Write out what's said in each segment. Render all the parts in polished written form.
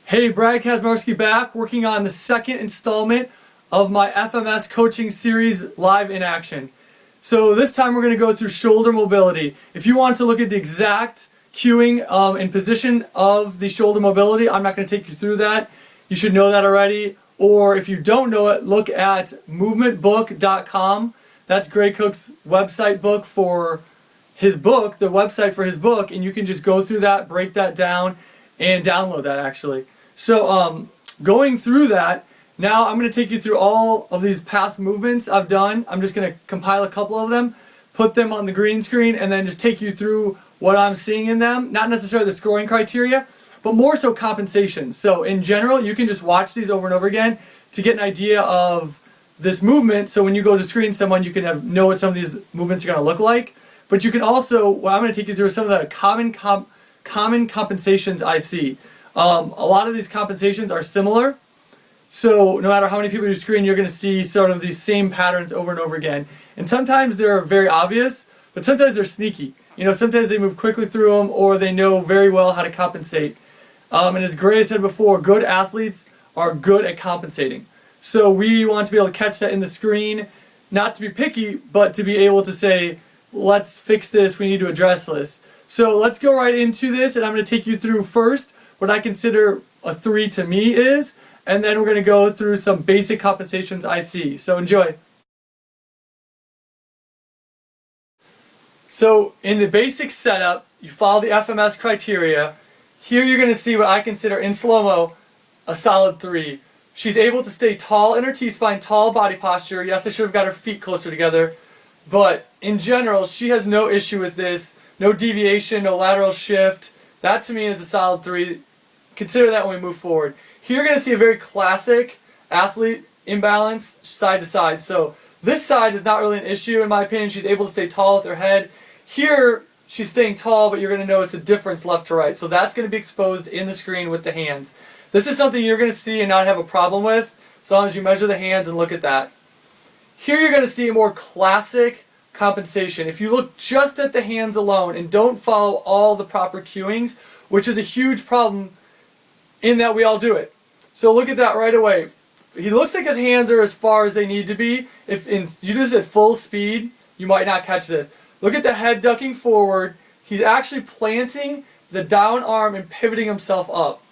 Hey, Brad Kazmarski back, working on the second installment of my FMS coaching series, Live in Action. So this time we're going to go through shoulder mobility. If you want to look at the exact cueing and position of the shoulder mobility, I'm not going to take you through that. You should know that already. Or if you don't know it, look at movementbook.com. That's Gray Cook's website book for his book, the website for his book, and you can just go through that, break that down, and download that actually. So going through that, now I'm going to take you through all of these past movements I've done. I'm just going to compile a couple of them, put them on the green screen, and then just take you through what I'm seeing in them. Not necessarily the scoring criteria, but more so compensations. So in general, you can just watch these over and over again to get an idea of this movement. So when you go to screen someone, you can know what some of these movements are going to look like. But you can also, what I'm going to take you through is some of the common compensations I see. A lot of these compensations are similar, so no matter how many people you screen, you're going to see sort of these same patterns over and over again. And sometimes they're very obvious, but sometimes they're sneaky. You know, sometimes they move quickly through them, or they know very well how to compensate. And as Gray said before, good athletes are good at compensating. So we want to be able to catch that in the screen, not to be picky, but to be able to say, let's fix this, we need to address this. So let's go right into this, and I'm going to take you through first what I consider a 3 to me is, and then we're going to go through some basic compensations I see. So enjoy. So in the basic setup, you follow the FMS criteria. Here you're going to see what I consider in slow-mo a solid 3. She's able to stay tall in her T-spine, tall body posture. Yes, I should have got her feet closer together, but in general, she has no issue with this. No deviation, no lateral shift. That to me is a solid 3. Consider that when we move forward. Here you're going to see a very classic athlete imbalance side to side. So this side is not really an issue in my opinion. She's able to stay tall with her head. Here she's staying tall, but you're going to notice a difference left to right. So that's going to be exposed in the screen with the hands. This is something you're going to see and not have a problem with as long as you measure the hands and look at that. Here you're going to see a more classic compensation. If you look just at the hands alone and don't follow all the proper cueings, which is a huge problem in that we all do it. So look at that right away. He looks like his hands are as far as they need to be. If you do this at full speed, you might not catch this. Look at the head ducking forward. He's actually planting the down arm and pivoting himself up.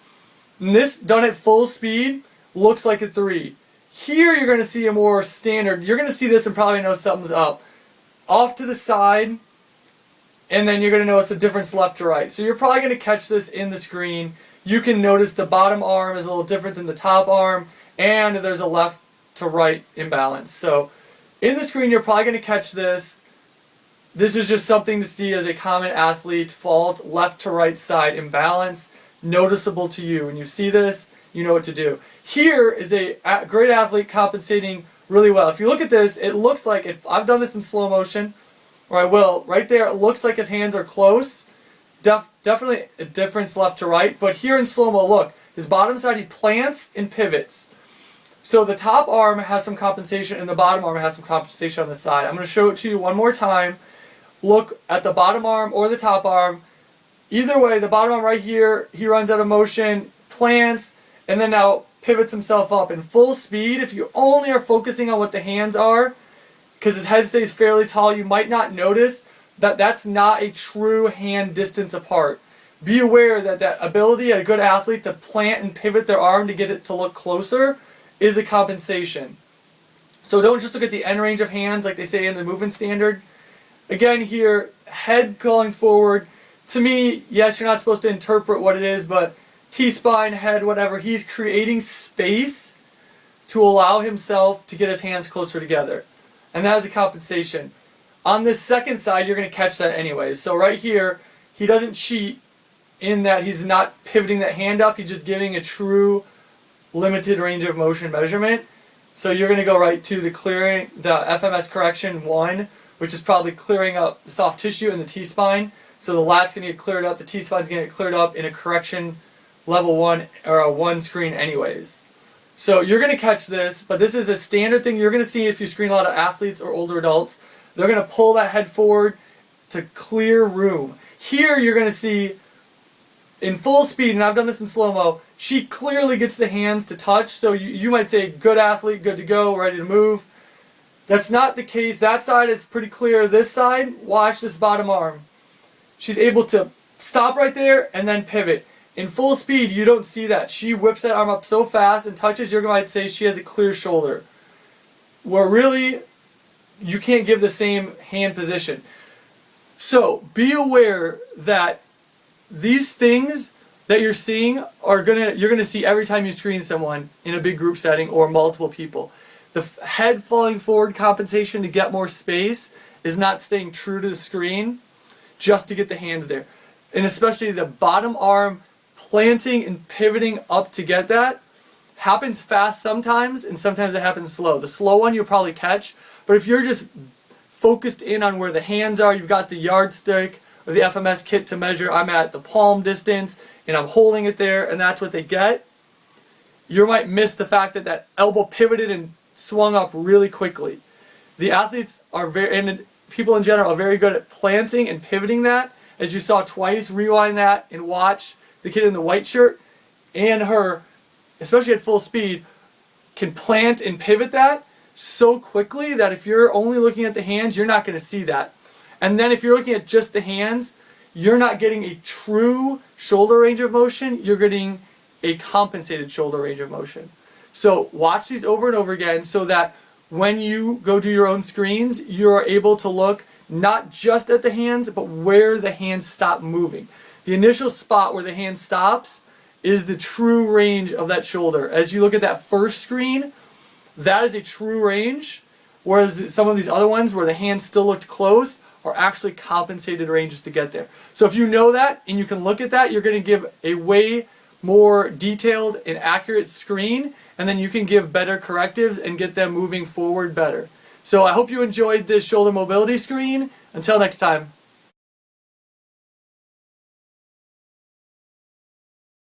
And this done at full speed looks like a 3. Here you're going to see a more standard. You're going to see this and probably know something's up. Off to the side, and then you're going to notice a difference left to right. So you're probably going to catch this in the screen. You can notice the bottom arm is a little different than the top arm, and there's a left to right imbalance. So in the screen, you're probably going to catch this. This is just something to see as a common athlete fault, left to right side imbalance, noticeable to you. When you see this, you know what to do. Here is a great athlete compensating really well. If you look at this, it looks like, if I've done this in slow motion, or I will, right there, it looks like his hands are close. Definitely a difference left to right, but here in slow-mo, look, his bottom side, he plants and pivots. So the top arm has some compensation and the bottom arm has some compensation on the side. I'm going to show it to you one more time. Look at the bottom arm or the top arm. Either way, the bottom arm right here, he runs out of motion, plants, and then now pivots himself up in full speed. If you only are focusing on what the hands are, because his head stays fairly tall, you might not notice that that's not a true hand distance apart. Be aware that that ability of a good athlete to plant and pivot their arm to get it to look closer is a compensation. So don't just look at the end range of hands like they say in the movement standard. Again here, head going forward. To me, yes, you're not supposed to interpret what it is, but T-spine, head, whatever, he's creating space to allow himself to get his hands closer together. And that is a compensation. On this second side, you're going to catch that anyways. So right here, he doesn't cheat in that he's not pivoting that hand up. He's just giving a true limited range of motion measurement. So you're going to go right to the clearing, the FMS correction 1, which is probably clearing up the soft tissue in the T-spine. So the lat's going to get cleared up, the T-spine's going to get cleared up in a correction level 1 or a 1 screen anyways. So you're going to catch this, but this is a standard thing you're going to see if you screen a lot of athletes or older adults. They're going to pull that head forward to clear room. Here you're going to see in full speed, and I've done this in slow-mo, she clearly gets the hands to touch, so you might say, good athlete, good to go, ready to move. That's not the case. That side is pretty clear. This side, watch this bottom arm. She's able to stop right there and then pivot. In full speed, you don't see that. She whips that arm up so fast and touches, you might say she has a clear shoulder. Where really, you can't give the same hand position. So, be aware that these things that you're seeing you're gonna see every time you screen someone in a big group setting or multiple people. The head falling forward compensation to get more space is not staying true to the screen just to get the hands there. And especially the bottom arm planting and pivoting up to get that happens fast sometimes, and sometimes it happens slow. The slow one you'll probably catch, but if you're just focused in on where the hands are, you've got the yardstick or the FMS kit to measure, I'm at the palm distance and I'm holding it there, and that's what they get, you might miss the fact that that elbow pivoted and swung up really quickly. The athletes are and people in general are very good at planting and pivoting that. As you saw twice, rewind that and watch the kid in the white shirt and her, especially at full speed, can plant and pivot that so quickly that if you're only looking at the hands, you're not going to see that. And then if you're looking at just the hands, you're not getting a true shoulder range of motion, you're getting a compensated shoulder range of motion. So watch these over and over again so that when you go do your own screens, you're able to look not just at the hands, but where the hands stop moving. The initial spot where the hand stops is the true range of that shoulder. As you look at that first screen, that is a true range, whereas some of these other ones where the hands still looked close are actually compensated ranges to get there. So if you know that and you can look at that, you're going to give a way more detailed and accurate screen, and then you can give better correctives and get them moving forward better. So I hope you enjoyed this shoulder mobility screen. Until next time.